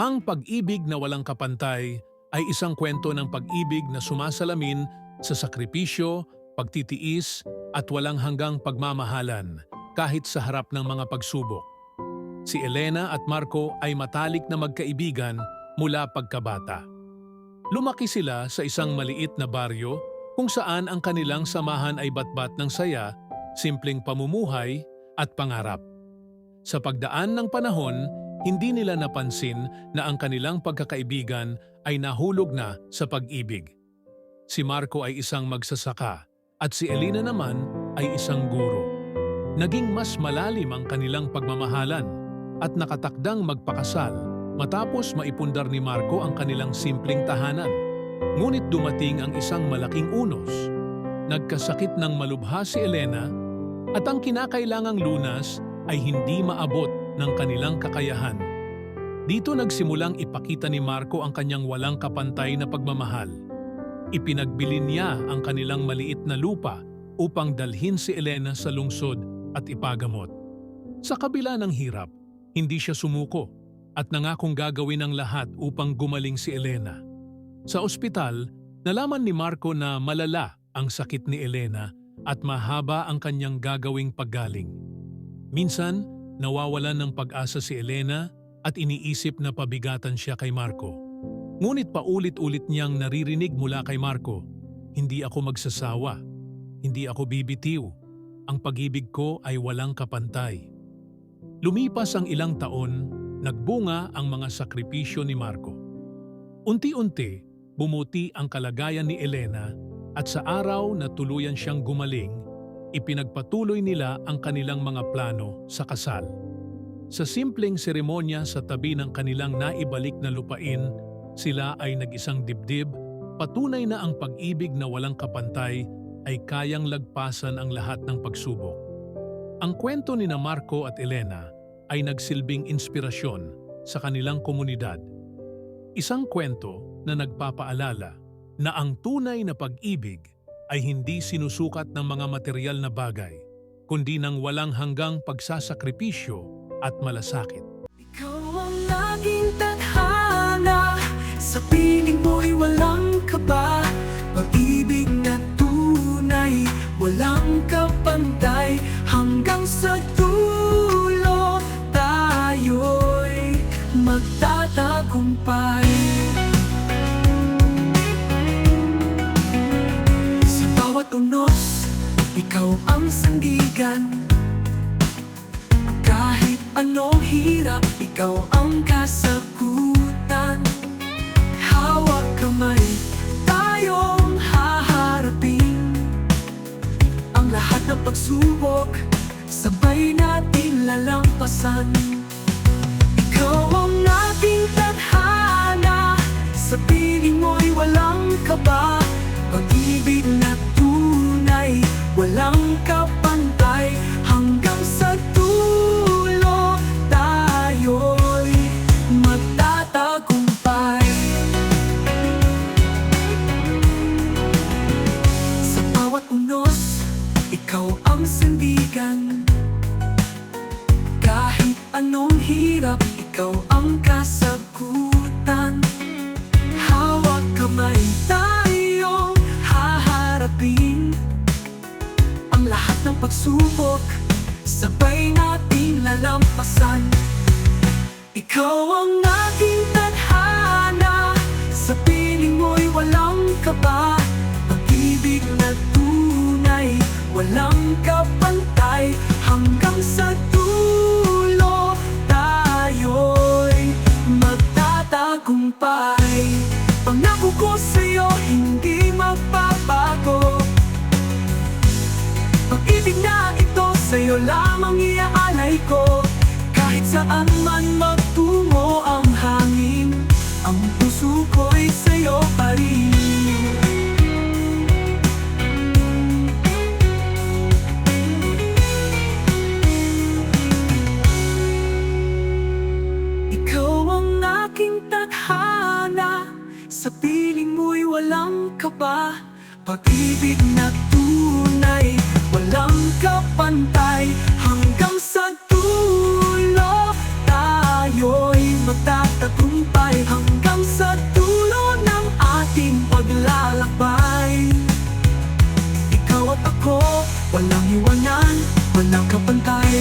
Ang pag-ibig na walang kapantay ay isang kwento ng pag-ibig na sumasalamin sa sakripisyo, pagtitiis at walang hanggang pagmamahalan kahit sa harap ng mga pagsubok. Si Elena at Marco ay matalik na magkaibigan mula pagkabata. Lumaki sila sa isang maliit na baryo kung saan ang kanilang samahan ay batbat ng saya, simpleng pamumuhay at pangarap. Sa pagdaan ng panahon, hindi nila napansin na ang kanilang pagkakaibigan ay nahulog na sa pag-ibig. Si Marco ay isang magsasaka at si Elena naman ay isang guro. Naging mas malalim ang kanilang pagmamahalan at nakatakdang magpakasal matapos maipundar ni Marco ang kanilang simpleng tahanan. Ngunit dumating ang isang malaking unos. Nagkasakit ng malubha si Elena at ang kinakailangang lunas ay hindi maabot ng kanilang kakayahan. Dito nagsimulang ipakita ni Marco ang kanyang walang kapantay na pagmamahal. Ipinagbili niya ang kanilang maliit na lupa upang dalhin si Elena sa lungsod at ipagamot. Sa kabila ng hirap, hindi siya sumuko at nangakong gagawin ang lahat upang gumaling si Elena. Sa ospital, nalaman ni Marco na malala ang sakit ni Elena at mahaba ang kanyang gagawing paggaling. Minsan, nawawalan ng pag-asa si Elena at iniisip na pabigatan siya kay Marco. Ngunit paulit-ulit niyang naririnig mula kay Marco, "Hindi ako magsasawa, hindi ako bibitiw, ang pag-ibig ko ay walang kapantay." Lumipas ang ilang taon, nagbunga ang mga sakripisyo ni Marco. Unti-unti, bumuti ang kalagayan ni Elena at sa araw na tuluyan siyang gumaling, ipinagpatuloy nila ang kanilang mga plano sa kasal. Sa simpleng seremonya sa tabi ng kanilang naibalik na lupain, sila ay nag-isang dibdib, patunay na ang pag-ibig na walang kapantay ay kayang lagpasan ang lahat ng pagsubok. Ang kwento ni Marco at Elena ay nagsilbing inspirasyon sa kanilang komunidad. Isang kwento na nagpapaalala na ang tunay na pag-ibig ay hindi sinusukat ng mga material na bagay, kundi ng walang hanggang pagsasakripisyo at malasakit. Ikaw ang aking tadhana, sa piling mo'y walang kaba. Pag-ibig na tunay, walang kapantay, hanggang sa dulo tayo'y magtatagumpay. Sa bawat unos, ikaw ang sandigan. Kahit anong hirap, ikaw ang kasagutan. Hawak kamay, tayong haharapin ang lahat ng pagsubok, sabay natin lalampasan. Ikaw ang ating tadhana, sa piling mo'y walang kaba. Pag-ibig na tunay, walang kapantay, hanggang sa dulo tayo'y magtatagumpay. Sa bawat unos, ikaw ang sandigan. Kahit anong hirap, ikaw ang kasagutan. Hawak kamay, tayong haharapin ang lahat ng pagsubok, sabay nating lalampasan. Ikaw ang aking tadhana, sa piling mo'y walang kaba. Pag-ibig na tunay, walang kapantay, hanggang sa dulo tayo'y magtatagumpay. Pangako ko sa'yo, hindi magbabago. Pag-ibig na ito, sa'yo lamang iaalay ko. Kahit saan man magtungo ang hangin, ang puso ko'y sa'yo pa rin. Ikaw ang aking tadhana, sa piling mo'y walang kaba. Pag-ibig na tunay, walang kapantay, hanggang sa dulo tayo'y magtatagumpay. hanggang sa dulo ng ating paglalakbay. Ikaw at ako, walang iwanan, walang kapantay.